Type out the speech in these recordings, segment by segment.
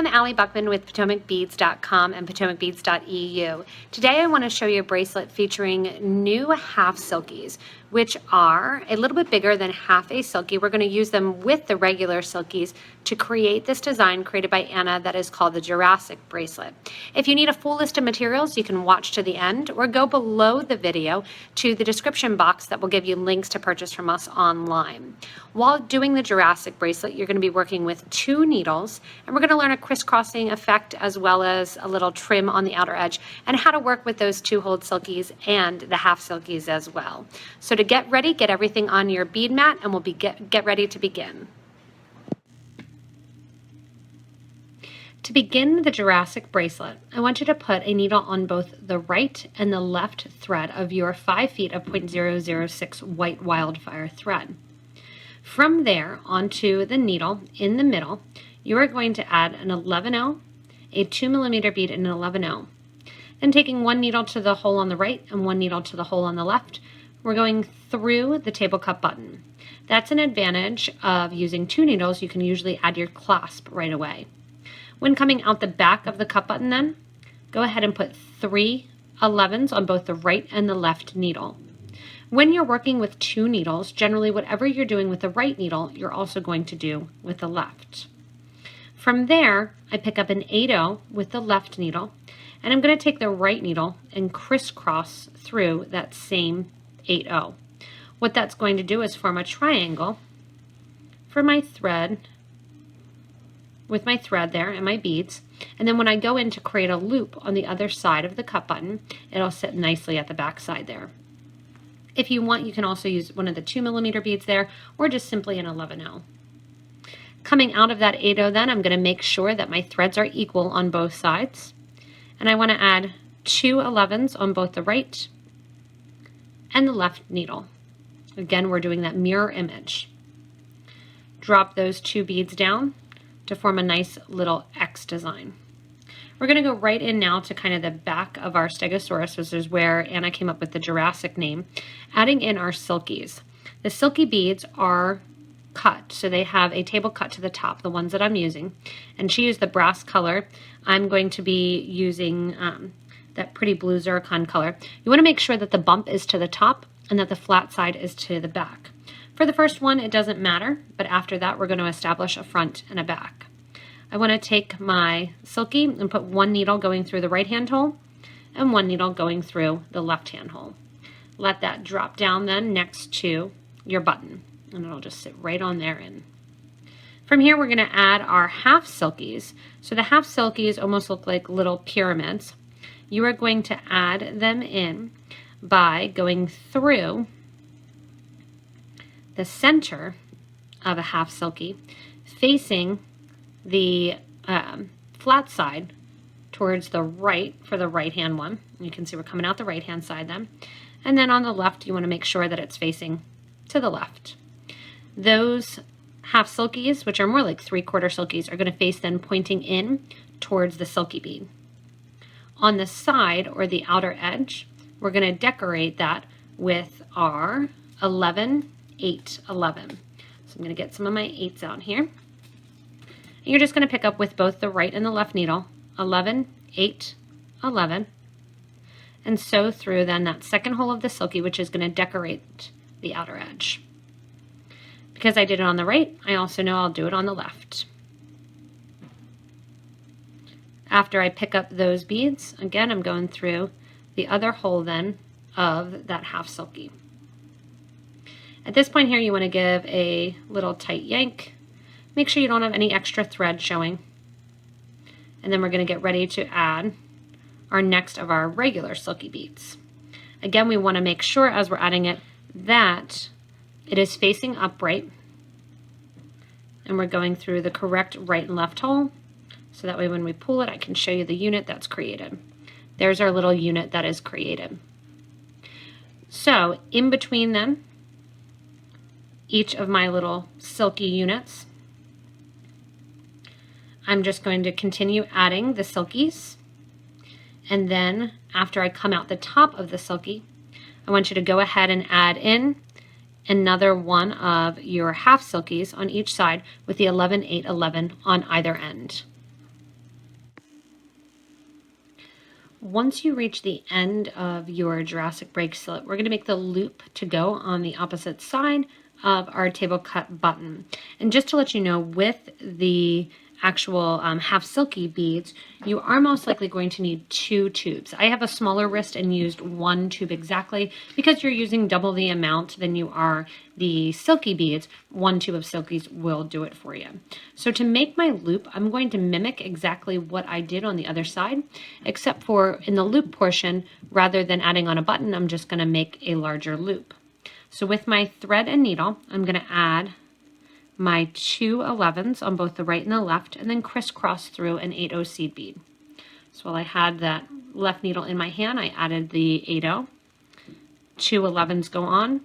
I'm Allie Buckman with PotomacBeads.com and PotomacBeads.eu. Today I want to show you a bracelet featuring new half silkies, which are a little bit bigger than half a silky. We're going to use them with the regular silkies to create this design created by Anna that is called the Jurassic Bracelet. If you need a full list of materials, you can watch to the end or go below the video to the description box that will give you links to purchase from us online. While doing the Jurassic Bracelet, you're going to be working with 2 needles, and we're going to learn a crisscrossing effect as well as a little trim on the outer edge and how to work with those 2-hold silkies and the half silkies as well. So to get ready, get everything on your bead mat and we'll get ready to begin. To begin the Jurassic Bracelet, I want you to put a needle on both the right and the left thread of your 5 feet of 0.006 white wildfire thread. From there onto the needle in the middle, you are going to add an 11-0, a 2mm bead and an 11-0. And taking one needle to the hole on the right and one needle to the hole on the left, we're going through the table cup button. That's an advantage of using 2 needles. You can usually add your clasp right away. When coming out the back of the cup button then, go ahead and put 3 11s on both the right and the left needle. When you're working with 2 needles, generally whatever you're doing with the right needle, you're also going to do with the left. From there, I pick up an 8-0 with the left needle, and I'm going to take the right needle and crisscross through that same 8-0. What that's going to do is form a triangle for my thread, with my thread there and my beads, and then when I go in to create a loop on the other side of the cup button, it'll sit nicely at the back side there. If you want, you can also use one of the 2mm beads there, or just simply an 11-0. Coming out of that 8-0 then, I'm going to make sure that my threads are equal on both sides, and I want to add 2 11s on both the right and the left needle. Again, we're doing that mirror image. Drop those 2 beads down to form a nice little X design. We're going to go right in now to kind of the back of our Stegosaurus, which is where Anna came up with the Jurassic name, adding in our silkies. The silky beads are cut, so they have a table cut to the top, the ones that I'm using, and she used the brass color. I'm going to be using that pretty blue zircon color. You want to make sure that the bump is to the top and that the flat side is to the back. For the first one, it doesn't matter, but after that, we're going to establish a front and a back. I want to take my silky and put 1 needle going through the right-hand hole and 1 needle going through the left-hand hole. Let that drop down then next to your button, and it'll just sit right on there in. From here, we're going to add our half silkies. So the half silkies almost look like little pyramids. You are going to add them in by going through the center of a half silky, facing the flat side towards the right for the right hand one. You can see we're coming out the right hand side then. And then on the left, you want to make sure that it's facing to the left. Those half silkies, which are more like 3/4 silkies, are going to face then pointing in towards the silky bead. On the side or the outer edge, we're going to decorate that with our 11, 8, 11. So I'm going to get some of my 8s out here. And you're just going to pick up with both the right and the left needle, 11, 8, 11, and sew through then that second hole of the silky, which is going to decorate the outer edge. Because I did it on the right, I also know I'll do it on the left. After I pick up those beads, again, I'm going through the other hole then of that half silky. At this point here, you want to give a little tight yank. Make sure you don't have any extra thread showing. And then we're going to get ready to add our next of our regular silky beads. Again, we want to make sure as we're adding it that it is facing upright. And we're going through the correct right and left hole. So that way when we pull it, I can show you the unit that's created. There's our little unit that is created. So in between then, each of my little silky units, I'm just going to continue adding the silkies, and then after I come out the top of the silky, I want you to go ahead and add in another one of your half silkies on each side with the 11, 8, 11 on either end. Once you reach the end of your Jurassic bracelet, we're going to make the loop to go on the opposite side of our table cut button. And just to let you know, with the actual half silky beads, you are most likely going to need 2 tubes. I have a smaller wrist and used 1 tube exactly because you're using double the amount than you are the silky beads. 1 tube of silkies will do it for you. So to make my loop, I'm going to mimic exactly what I did on the other side, except for in the loop portion, rather than adding on a button, I'm just going to make a larger loop. So with my thread and needle, I'm going to add my 2 11s on both the right and the left, and then crisscross through an 8/0 seed bead. So while I had that left needle in my hand, I added the 8/0, 2 11s go on,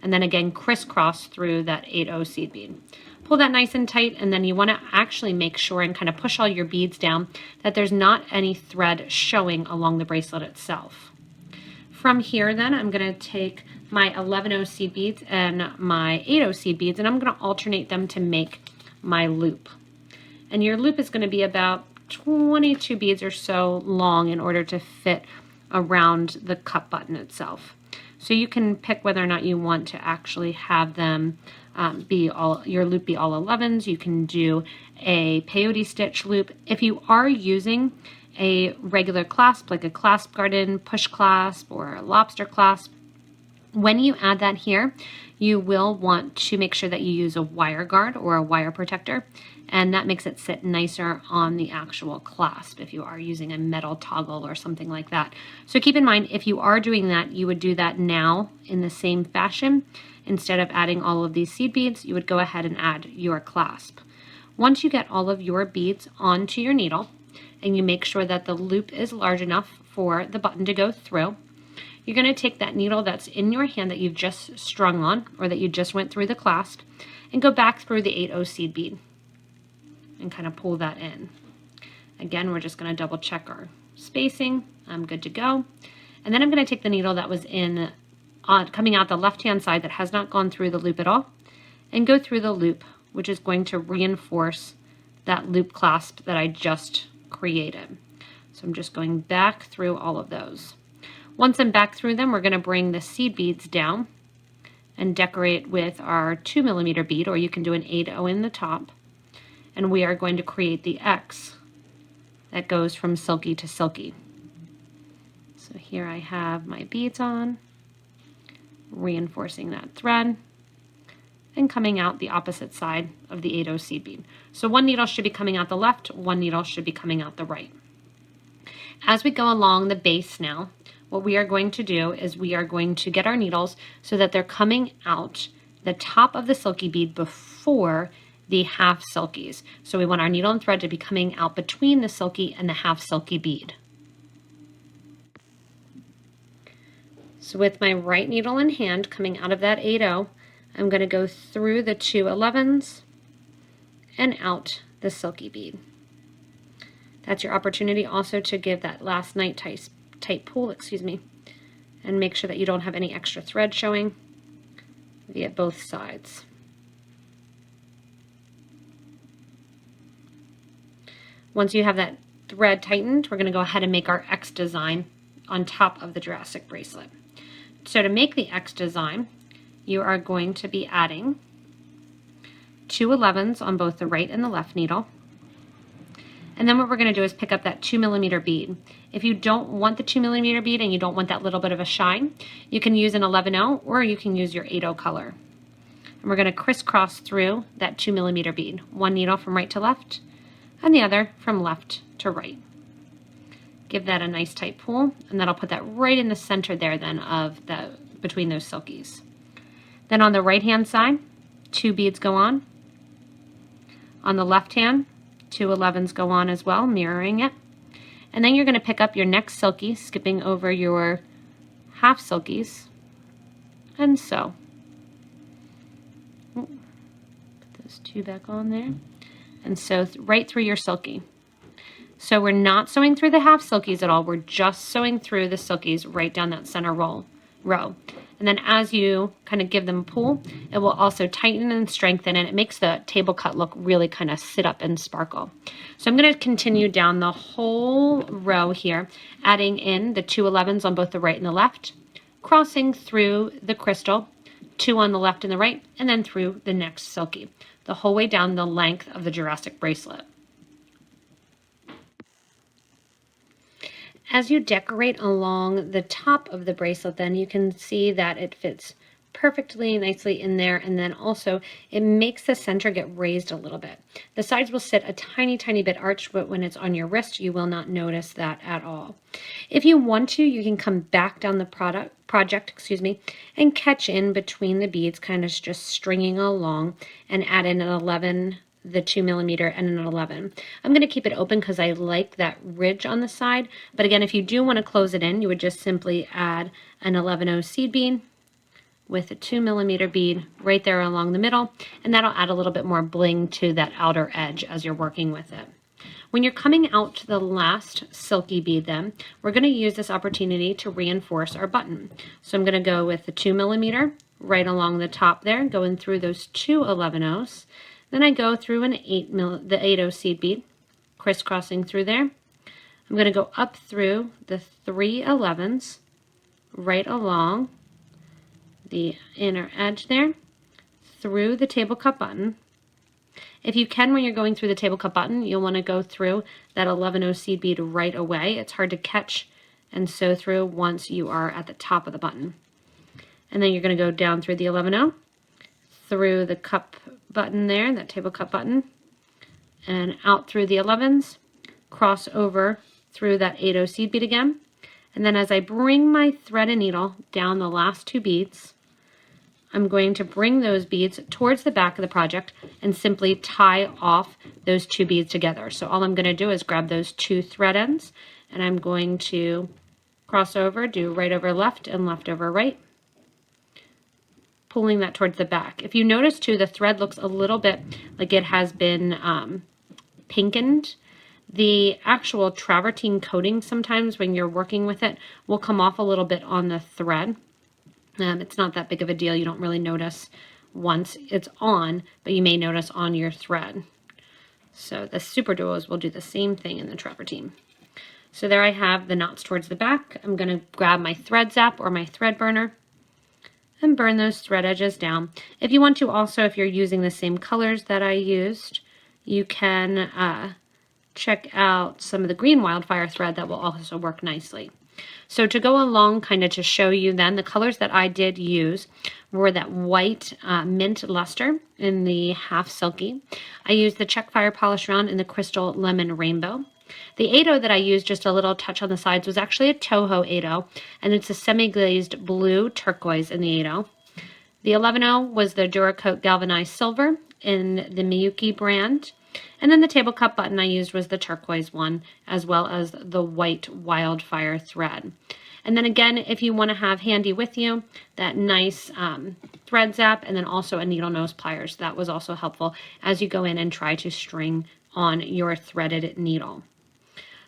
and then again crisscross through that 8/0 seed bead. Pull that nice and tight, and then you want to actually make sure and kind of push all your beads down that there's not any thread showing along the bracelet itself. From here then, I'm going to take my 11/0 seed beads and my 8/0 seed beads, and I'm going to alternate them to make my loop. And your loop is going to be about 22 beads or so long in order to fit around the cut button itself. So you can pick whether or not you want to actually have them your loop be all 11s. You can do a peyote stitch loop. If you are using a regular clasp, like a clasp garden push clasp or a lobster clasp, when you add that here, you will want to make sure that you use a wire guard or a wire protector, and that makes it sit nicer on the actual clasp if you are using a metal toggle or something like that. So keep in mind, if you are doing that, you would do that now in the same fashion. Instead of adding all of these seed beads, you would go ahead and add your clasp. Once you get all of your beads onto your needle, and you make sure that the loop is large enough for the button to go through, you're going to take that needle that's in your hand that you've just strung on, or that you just went through the clasp, and go back through the 8/0 seed bead and kind of pull that in. Again, we're just going to double check our spacing. I'm good to go. And then I'm going to take the needle that was coming out the left-hand side that has not gone through the loop at all, and go through the loop, which is going to reinforce that loop clasp that I just created. So I'm just going back through all of those. Once I'm back through them, we're going to bring the seed beads down and decorate with our 2mm bead, or you can do an 8/0 in the top. And we are going to create the X that goes from silky to silky. So here I have my beads on, reinforcing that thread, and coming out the opposite side of the 8/0 seed bead. So one needle should be coming out the left, one needle should be coming out the right. As we go along the base now, what we are going to do is we are going to get our needles so that they're coming out the top of the silky bead before the half silkies. So we want our needle and thread to be coming out between the silky and the half silky bead. So with my right needle in hand coming out of that 8/0, I'm going to go through the 2 11s and out the silky bead. That's your opportunity also to give that last night tight pull, and make sure that you don't have any extra thread showing via both sides. Once you have that thread tightened, we're going to go ahead and make our X design on top of the Jurassic bracelet. So to make the X design, you are going to be adding 2 11s on both the right and the left needle. And then what we're going to do is pick up that 2mm bead. If you don't want the 2mm bead and you don't want that little bit of a shine, you can use an 11/0 or you can use your 8/0 color. And we're going to crisscross through that 2mm bead. One needle from right to left and the other from left to right. Give that a nice tight pull, and that'll put that right in the center there then of between those silkies. Then on the right hand side, 2 beads go on. On the left hand, 2 11s go on as well, mirroring it. And then you're going to pick up your next silky, skipping over your half silkies, and sew. Put those 2 back on there, and sew right through your silky. So we're not sewing through the half silkies at all, we're just sewing through the silkies right down that center row. And then as you kind of give them a pull, it will also tighten and strengthen, and it makes the table cut look really kind of sit up and sparkle. So I'm going to continue down the whole row here, adding in the 2 11s on both the right and the left, crossing through the crystal, 2 on the left and the right, and then through the next Silky, the whole way down the length of the Jurassic bracelet. As you decorate along the top of the bracelet, then you can see that it fits perfectly nicely in there, and then also it makes the center get raised a little bit. The sides will sit a tiny bit arched, but when it's on your wrist you will not notice that at all. If you want to, you can come back down the project, and catch in between the beads, kind of just stringing along, and add in an 11, the 2 millimeter, and an 11. I'm going to keep it open because I like that ridge on the side, but again, if you do want to close it in, you would just simply add an 11/0 seed bead with a 2 millimeter bead right there along the middle, and that'll add a little bit more bling to that outer edge as you're working with it. When you're coming out to the last Silky bead, then we're going to use this opportunity to reinforce our button. So I'm going to go with the 2 millimeter right along the top there, going through those 2 11/0s. Then I go through the 8/0 seed bead, crisscrossing through there. I'm going to go up through the 3 11s right along the inner edge there, through the table cut button. If you can, when you're going through the table cut button, you'll want to go through that 11/0 seed bead right away. It's hard to catch and sew through once you are at the top of the button. And then you're going to go down through the 11/0, through the cup button there, that table cut button, and out through the 11s, cross over through that 8/0 seed bead again. And then as I bring my thread and needle down the last 2 beads, I'm going to bring those beads towards the back of the project and simply tie off those 2 beads together. So all I'm going to do is grab those 2 thread ends, and I'm going to cross over, do right over left and left over right, pulling that towards the back. If you notice too, the thread looks a little bit like it has been pinkened. The actual travertine coating, sometimes when you're working with it, will come off a little bit on the thread. It's not that big of a deal. You don't really notice once it's on, but you may notice on your thread. So the super duos will do the same thing in the travertine. So there I have the knots towards the back. I'm going to grab my thread zap or my thread burner and burn those thread edges down. If you want to also, if you're using the same colors that I used, you can check out some of the green wildfire thread that will also work nicely. So to go along, kind of to show you then, the colors that I did use were that white mint luster in the half Silky. I used the Czech fire polish round in the crystal lemon rainbow. The 8/0 that I used, just a little touch on the sides, was actually a Toho 8/0, and it's a semi-glazed blue turquoise in the 8/0. The 11/0 was the Duracoat galvanized silver in the Miyuki brand. And then the table cut button I used was the turquoise one, as well as the white wildfire thread. And then again, if you want to have handy with you that nice thread zap, and then also a needle nose pliers, that was also helpful as you go in and try to string on your threaded needle.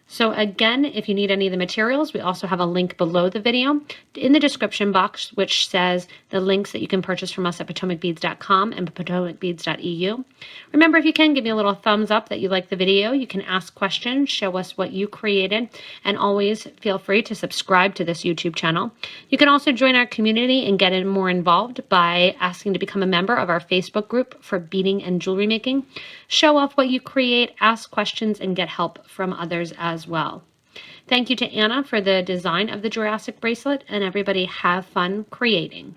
So again, if you need any of the materials, we also have a link below the video in the description box, which says the links that you can purchase from us at PotomacBeads.com and PotomacBeads.eu. Remember, if you can, give me a little thumbs up that you like the video. You can ask questions, show us what you created, and always feel free to subscribe to this YouTube channel. You can also join our community and get more involved by asking to become a member of our Facebook group for beading and jewelry making. Show off what you create, ask questions, and get help from others as well. Thank you to Anna for the design of the Jurassic bracelet, and everybody have fun creating.